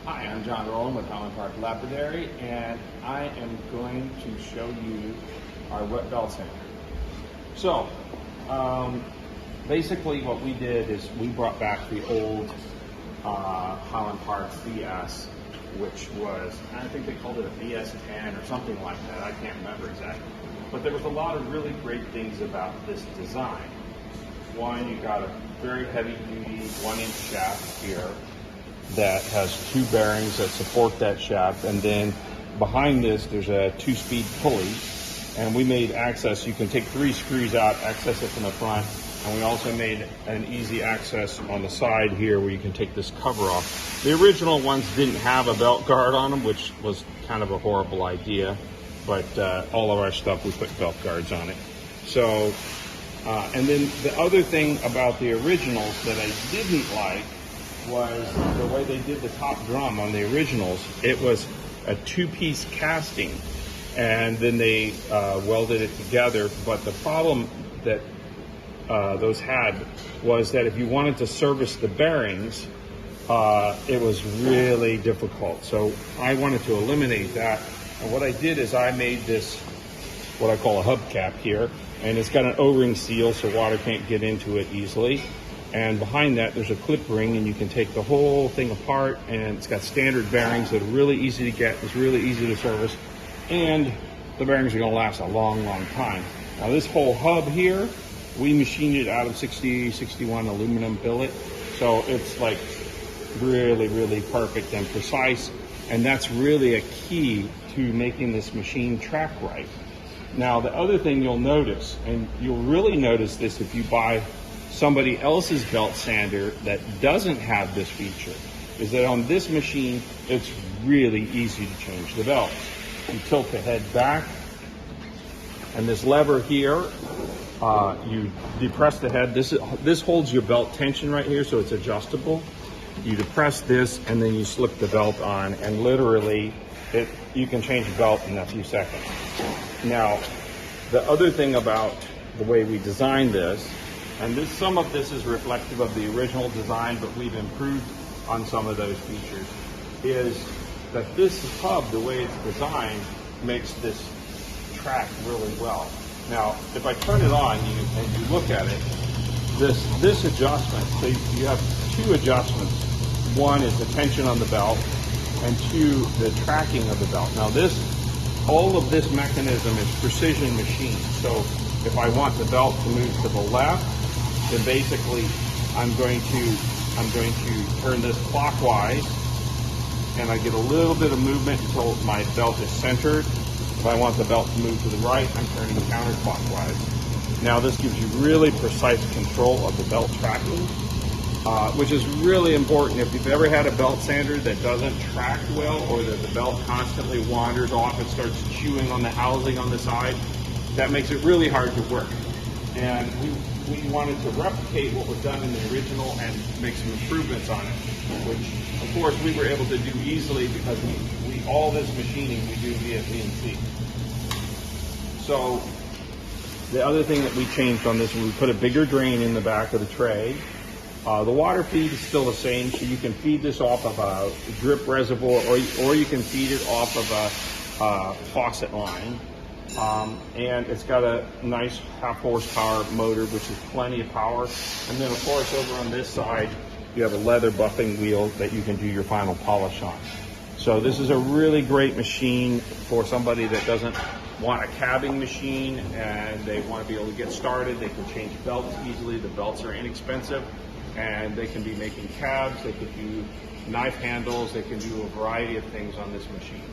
Hi, I'm John Rowland with Highland Lapidary, and I am going to show you our wet belt sander. So, basically what we did is we brought back the old Highland Park BS, which was, I think they called it a BS10 or something like that. I can't remember exactly. But there was a lot of really great things about this design. One, you got a very heavy-duty 1-inch shaft here that has 2 bearings that support that shaft, and then behind this there's a 2-speed pulley, and we made access. You can take 3 screws out, access it from the front, and we also made an easy access on the side here where you can take this cover off. The original ones didn't have a belt guard on them, which was kind of a horrible idea, but all of our stuff we put belt guards on it. So and then the other thing about the originals that I didn't like was the way they did the top drum on the originals. It was a 2-piece casting, and then they welded it together. But the problem that those had was that if you wanted to service the bearings, it was really difficult. So I wanted to eliminate that. And what I did is I made this, what I call a hubcap here, and it's got an O-ring seal so water can't get into it easily. And behind that there's a clip ring, and you can take the whole thing apart, and it's got standard bearings that are really easy to get. It's really easy to service, and the bearings are going to last a long time. Now this whole hub here, we machined it out of 61 aluminum billet, so it's like really perfect and precise, and that's really a key to making this machine track right. Now the other thing you'll notice, and you'll really notice this if you buy somebody else's belt sander that doesn't have this feature, is that on this machine it's really easy to change the belts. You tilt the head back, and this lever here, you depress the head. This holds your belt tension right here, so it's adjustable. You depress this, and then you slip the belt on, and literally you can change the belt in a few seconds. Now the other thing about the way we designed this, and some of this is reflective of the original design, but we've improved on some of those features, is that this hub, the way it's designed, makes this track really well. Now, if I turn it on and you look at it, this adjustment, so you have 2 adjustments. One is the tension on the belt, and 2, the tracking of the belt. Now all of this mechanism is precision machined. So if I want the belt to move to the left, then basically I'm going to turn this clockwise, and I get a little bit of movement until my belt is centered. If I want the belt to move to the right, I'm turning counterclockwise. Now this gives you really precise control of the belt tracking, which is really important. If you've ever had a belt sander that doesn't track well, or that the belt constantly wanders off and starts chewing on the housing on the side, that makes it really hard to work. And we wanted to replicate what was done in the original and make some improvements on it, which of course we were able to do easily because all this machining we do via CNC. So the other thing that we changed on this, we put a bigger drain in the back of the tray. The water feed is still the same, so you can feed this off of a drip reservoir, or you can feed it off of a faucet line. And it's got a nice 1/2 horsepower motor, which is plenty of power. And then of course over on this side you have a leather buffing wheel that you can do your final polish on. So this is a really great machine for somebody that doesn't want a cabbing machine and they want to be able to get started. They can change belts easily. The belts are inexpensive, and they can be making cabs, they could do knife handles, they can do a variety of things on this machine.